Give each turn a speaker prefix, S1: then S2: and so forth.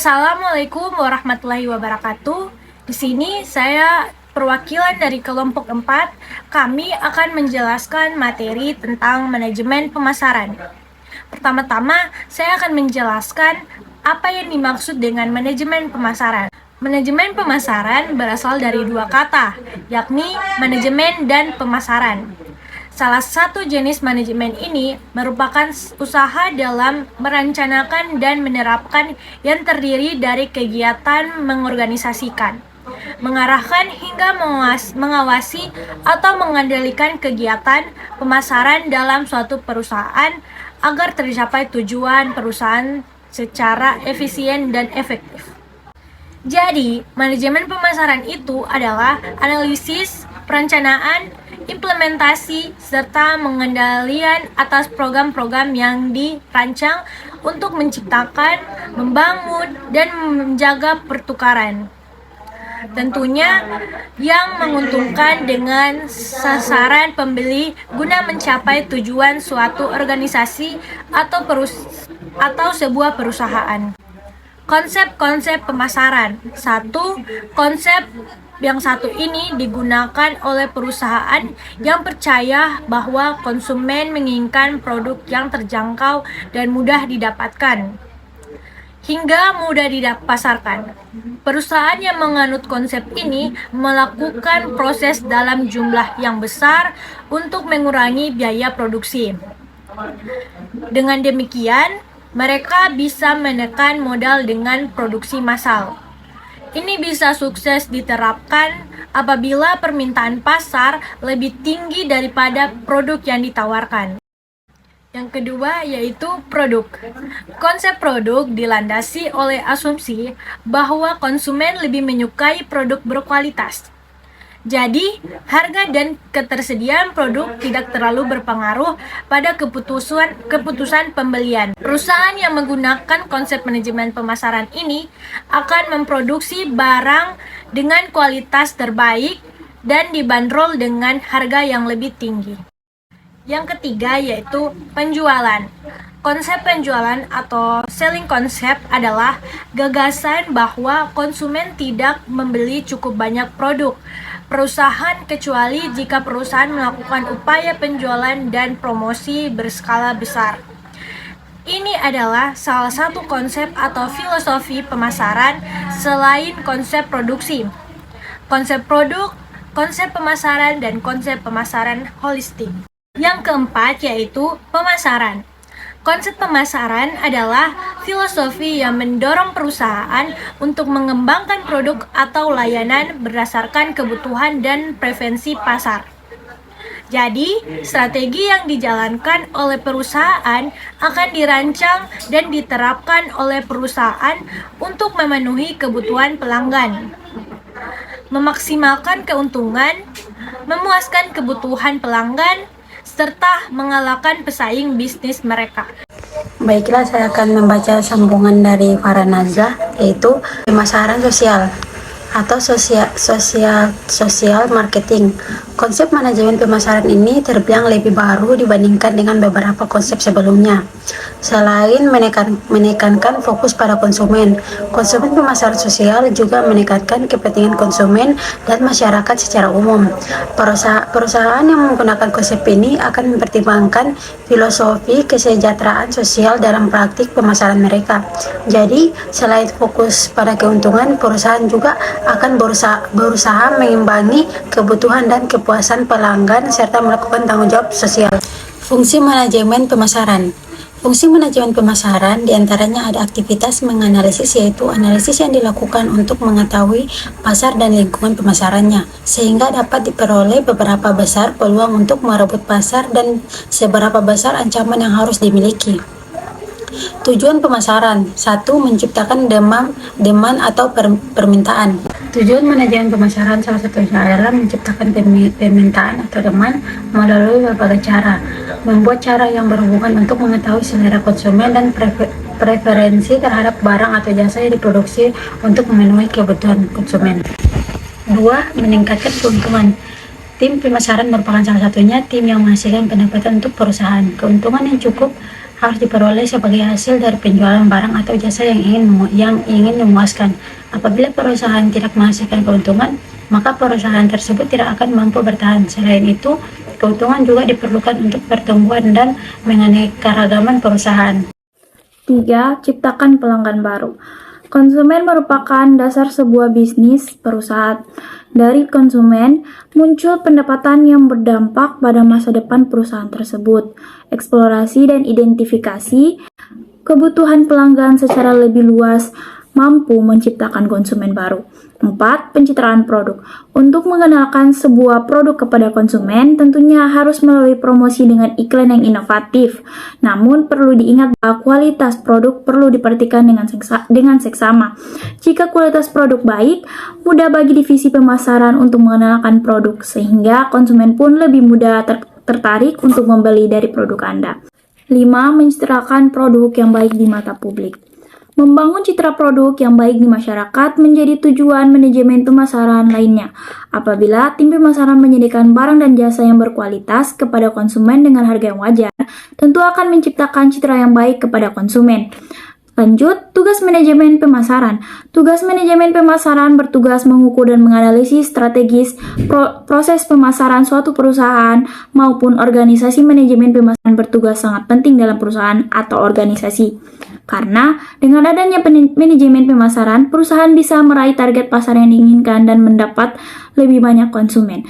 S1: Assalamualaikum warahmatullahi wabarakatuh. Di sini saya perwakilan dari kelompok 4. Kami akan menjelaskan materi tentang manajemen pemasaran. Pertama-tama, saya akan menjelaskan apa yang dimaksud dengan manajemen pemasaran. Manajemen pemasaran berasal dari dua kata, yakni manajemen dan pemasaran. Salah satu jenis manajemen ini merupakan usaha dalam merencanakan dan menerapkan yang terdiri dari kegiatan mengorganisasikan, mengarahkan hingga mengawasi atau mengendalikan kegiatan pemasaran dalam suatu perusahaan agar tercapai tujuan perusahaan secara efisien dan efektif. Jadi, manajemen pemasaran itu adalah analisis, perencanaan, implementasi, serta pengendalian atas program-program yang dirancang untuk menciptakan, membangun, dan menjaga pertukaran. Tentunya yang menguntungkan dengan sasaran pembeli guna mencapai tujuan suatu organisasi atau sebuah perusahaan. Konsep-konsep pemasaran. Konsep yang satu ini digunakan oleh perusahaan yang percaya bahwa konsumen menginginkan produk yang terjangkau dan mudah didapatkan hingga mudah dipasarkan. Perusahaan yang menganut konsep ini melakukan proses dalam jumlah yang besar untuk mengurangi biaya produksi. Dengan demikian, mereka bisa menekan modal dengan produksi massal. Ini bisa sukses diterapkan apabila permintaan pasar lebih tinggi daripada produk yang ditawarkan. Yang kedua yaitu produk. Konsep produk dilandasi oleh asumsi bahwa konsumen lebih menyukai produk berkualitas. Jadi, harga dan ketersediaan produk tidak terlalu berpengaruh pada keputusan pembelian. Perusahaan yang menggunakan konsep manajemen pemasaran ini akan memproduksi barang dengan kualitas terbaik dan dibanderol dengan harga yang lebih tinggi. Yang ketiga yaitu penjualan. Konsep penjualan atau selling concept adalah gagasan bahwa konsumen tidak membeli cukup banyak produk perusahaan kecuali jika perusahaan melakukan upaya penjualan dan promosi berskala besar. Ini adalah salah satu konsep atau filosofi pemasaran selain konsep produksi. Konsep produk, konsep pemasaran, dan konsep pemasaran holistik. Yang keempat yaitu pemasaran. Konsep pemasaran adalah filosofi yang mendorong perusahaan untuk mengembangkan produk atau layanan berdasarkan kebutuhan dan preferensi pasar. Jadi, strategi yang dijalankan oleh perusahaan akan dirancang dan diterapkan oleh perusahaan untuk memenuhi kebutuhan pelanggan, memaksimalkan keuntungan, memuaskan kebutuhan pelanggan, serta mengalahkan pesaing bisnis mereka.
S2: Baiklah, saya akan membaca sambungan dari Farhanazah, yaitu pemasaran sosial atau sosial marketing. Konsep manajemen pemasaran ini terbilang lebih baru dibandingkan dengan beberapa konsep sebelumnya. Selain menekankan fokus pada konsumen pemasaran sosial juga menekankan kepentingan konsumen dan masyarakat secara umum. Perusahaan yang menggunakan konsep ini akan mempertimbangkan filosofi kesejahteraan sosial dalam praktik pemasaran mereka. Jadi, selain fokus pada keuntungan, perusahaan juga akan berusaha mengimbangi kebutuhan dan kepuasan pelanggan serta melakukan tanggung jawab sosial. Fungsi manajemen pemasaran. Fungsi manajemen pemasaran diantaranya ada aktivitas menganalisis, yaitu analisis yang dilakukan untuk mengetahui pasar dan lingkungan pemasarannya, sehingga dapat diperoleh beberapa besar peluang untuk merebut pasar dan seberapa besar ancaman yang harus dimiliki. Tujuan pemasaran. 1. Menciptakan demand atau permintaan. Tujuan manajemen pemasaran salah satunya adalah menciptakan permintaan atau demand melalui berbagai cara. Membuat cara yang berhubungan untuk mengetahui selera konsumen dan preferensi terhadap barang atau jasa yang diproduksi untuk memenuhi kebutuhan konsumen. 2. Meningkatkan keuntungan. Tim pemasaran merupakan salah satunya tim yang menghasilkan pendapatan untuk perusahaan. Keuntungan yang cukup harus diperoleh sebagai hasil dari penjualan barang atau jasa yang ingin memuaskan. Apabila perusahaan tidak menghasilkan keuntungan, maka perusahaan tersebut tidak akan mampu bertahan. Selain itu, keuntungan juga diperlukan untuk pertumbuhan dan menganekaragaman perusahaan.
S3: 3. Ciptakan pelanggan baru. Konsumen merupakan dasar sebuah bisnis perusahaan. Dari konsumen, muncul pendapatan yang berdampak pada masa depan perusahaan tersebut. Eksplorasi dan identifikasi kebutuhan pelanggan secara lebih luas mampu menciptakan konsumen baru. 4. Pencitraan produk. Untuk mengenalkan sebuah produk kepada konsumen, tentunya harus melalui promosi dengan iklan yang inovatif. Namun, perlu diingat bahwa kualitas produk perlu diperhatikan dengan seksama. Jika kualitas produk baik, mudah bagi divisi pemasaran untuk mengenalkan produk, sehingga konsumen pun lebih mudah tertarik untuk membeli dari produk Anda. 5. Mencitrakan produk yang baik di mata publik. Membangun citra produk yang baik di masyarakat menjadi tujuan manajemen pemasaran lainnya. Apabila tim pemasaran menyediakan barang dan jasa yang berkualitas kepada konsumen dengan harga yang wajar, tentu akan menciptakan citra yang baik kepada konsumen. Lanjut, tugas manajemen pemasaran. Tugas manajemen pemasaran bertugas mengukur dan menganalisis strategis proses pemasaran suatu perusahaan maupun organisasi. Manajemen pemasaran bertugas sangat penting dalam perusahaan atau organisasi. Karena dengan adanya manajemen pemasaran, perusahaan bisa meraih target pasar yang diinginkan dan mendapat lebih banyak konsumen.